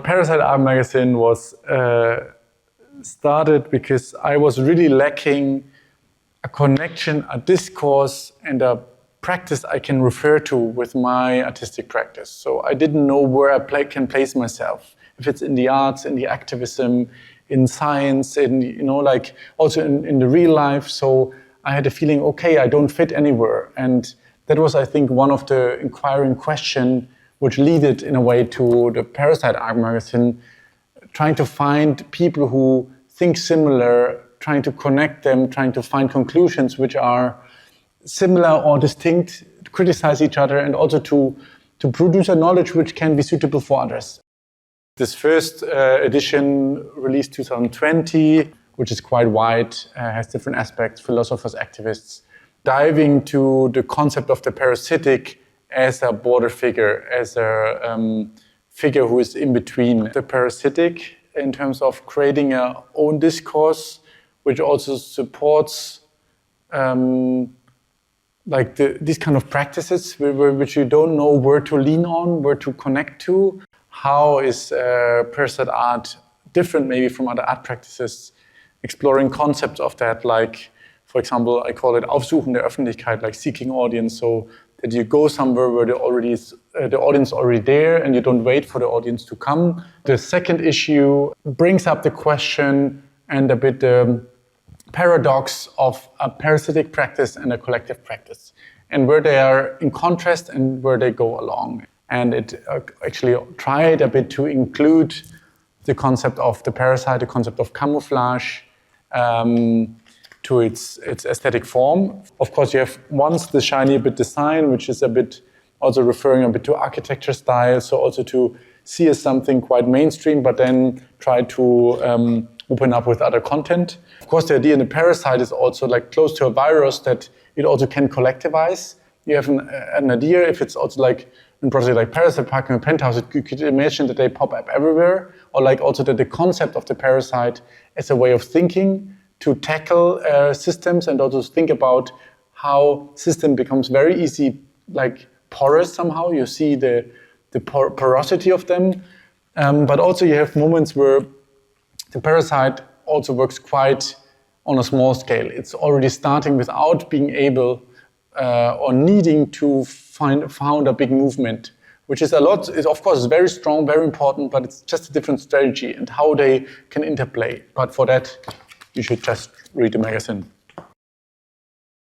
Parasite Art Magazine was started because I was really lacking a connection, a discourse, and a practice I can refer to with my artistic practice. So I didn't know where I can place myself. If it's in the arts, in the activism, in science, in also in the real life. So I had a feeling, okay, I don't fit anywhere. And that was, I think, one of the inquiring questions which led in a way to the Parasite Art Magazine, trying to find people who think similar, trying to connect them, trying to find conclusions which are similar or distinct, to criticize each other, and also to produce a knowledge which can be suitable for others. This first edition, released 2020, which is quite wide, has different aspects, philosophers, activists, diving to the concept of the parasitic as a border figure, as a figure who is in between. The parasitic in terms of creating our own discourse, which also supports these kind of practices which you don't know where to lean on, where to connect to. How is parasite art different maybe from other art practices? Exploring concepts of that, like, for example, I call it Aufsuchen der Öffentlichkeit, like seeking audience, so that you go somewhere where the audience is already there and you don't wait for the audience to come. The second issue brings up the question and a bit the paradox of a parasitic practice and a collective practice, and where they are in contrast and where they go along. And it actually tried a bit to include the concept of the parasite, the concept of camouflage, to its aesthetic form. Of course, you have once the shiny a bit design, which is a bit also referring a bit to architecture style, so also to see as something quite mainstream, but then try to open up with other content. Of course, the idea in the parasite is also like close to a virus, that it also can collectivize. You have an idea, if it's also like in projects like Parasite Park and Penthaus, you could imagine that they pop up everywhere, or like also that the concept of the parasite as a way of thinking to tackle systems, and also think about how system becomes very easy, like porous somehow. You see the porosity of them, but also you have moments where the parasite also works quite on a small scale. It's already starting without being able or needing to found a big movement, which is a lot. Of course, it's very strong, very important, but it's just a different strategy and how they can interplay. But for that, you should just read the magazine.